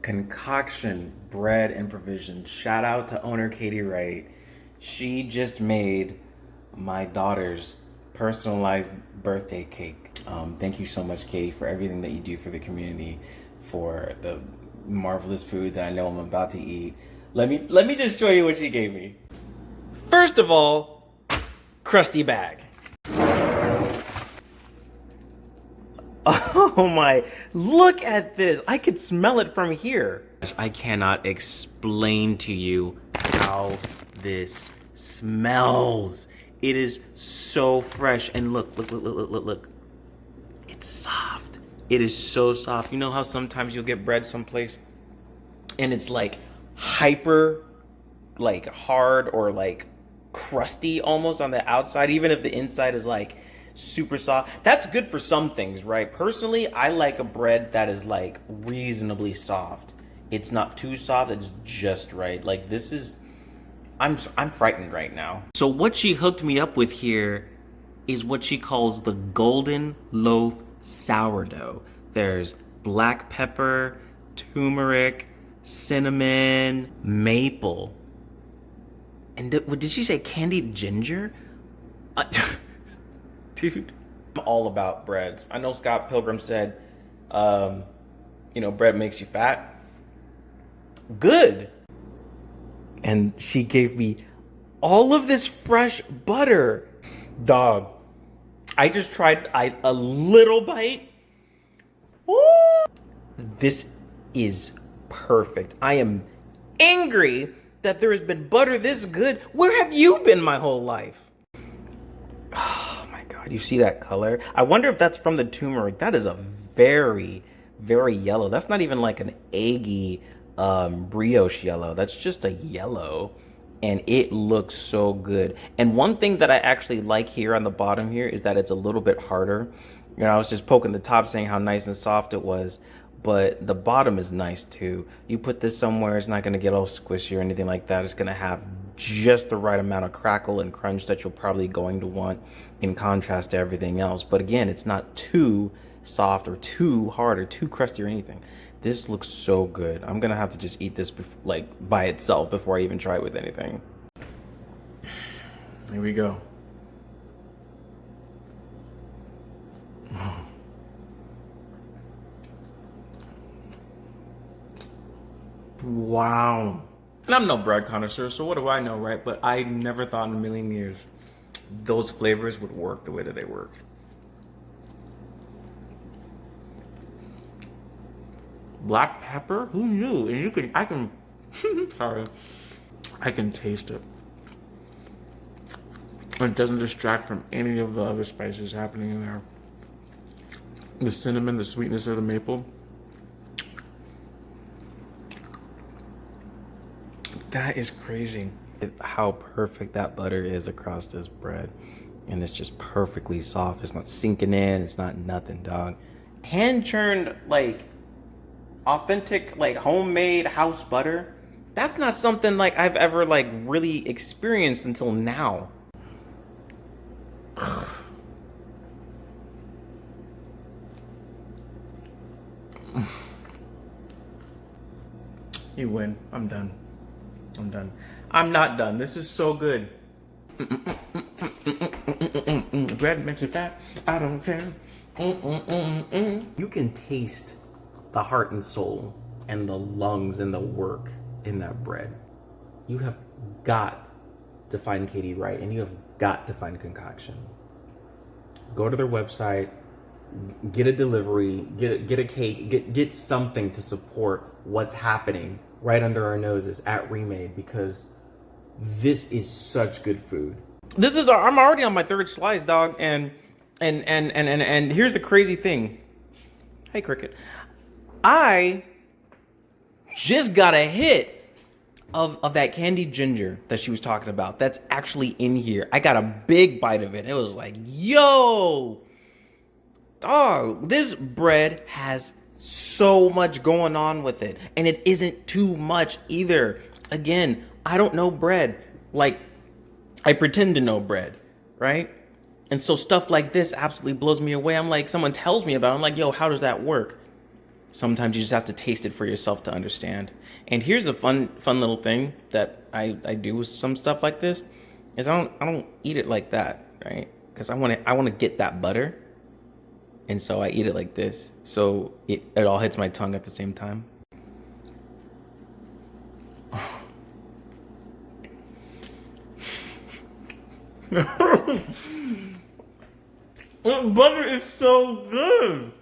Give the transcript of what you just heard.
Concoction bread and provision. Shout out to owner Katie Wright. She just made my daughter's personalized birthday cake. Thank you so much, Katie, for everything that you do for the community, for the marvelous food that I know I'm about to eat. Let me just show you what she gave me. First of all, crusty bag. Oh my, look at this. I could smell it from here. I cannot explain to you how this smells. It is so fresh. And look. It's soft. It is so soft. You know how sometimes you'll get bread someplace and it's like hyper, like hard or like crusty almost on the outside, even if the inside is like super soft. That's good for some things, right? Personally, I like a bread that is like reasonably soft. It's not too soft, it's just right. Like this is, I'm frightened right now. So what she hooked me up with here is what she calls the golden loaf sourdough. There's black pepper, turmeric, cinnamon, maple. And did she say candied ginger? Dude, I'm all about breads. I know Scott Pilgrim said, bread makes you fat. Good. And she gave me all of this fresh butter. Dog, I just tried a little bite. Woo! This is perfect. I am angry that there has been butter this good. Where have you been my whole life? Oh my God, you see that color? I wonder if that's from the turmeric. That is a very, very yellow. That's not even like an eggy brioche yellow. That's just a yellow. And it looks so good. And one thing that I actually like here on the bottom here is that it's a little bit harder. You know, I was just poking the top saying how nice and soft it was, but the bottom is nice too. You put this somewhere, it's not gonna get all squishy or anything like that. It's gonna have just the right amount of crackle and crunch that you're probably going to want in contrast to everything else. But again, it's not too soft or too hard or too crusty or anything. This looks so good. I'm gonna have to just eat this like by itself before I even try it with anything. Here we go. Wow. And I'm no bread connoisseur, so what do I know, right? But I never thought in a million years those flavors would work the way that they work. Black pepper? Who knew? And I can, sorry, I can taste it. And it doesn't distract from any of the other spices happening in there. The cinnamon, the sweetness of the maple. That is crazy. How perfect that butter is across this bread. And it's just perfectly soft. It's not sinking in. It's not nothing, dog. Hand churned, like, authentic, like, homemade house butter. That's not something, like, I've ever, like, really experienced until now. You win. I'm done. I'm not done. This is so good. Bread makes you fat. I don't care. You can taste the heart and soul and the lungs and the work in that bread. You have got to find Katie Wright, and you have got to find Concoction. Go to their website, get a delivery, get a cake, get something to support what's happening right under our noses at Remade, because this is such good food. I'm already on my third slice, dog, and here's the crazy thing. Hey, Cricket. I just got a hit of that candied ginger that she was talking about. That's actually in here. I got a big bite of it. It was like, yo, dog, this bread has so much going on with it, and it isn't too much either. Again, I don't know bread. Like, I pretend to know bread, right? And so stuff like this absolutely blows me away. I'm like, someone tells me about it. I'm like, yo, how does that work? Sometimes you just have to taste it for yourself to understand. And here's a fun little thing that I do with some stuff like this is I don't eat it like that, right? Because I want to get that butter, and so I eat it like this, so it all hits my tongue at the same time. That butter is so good.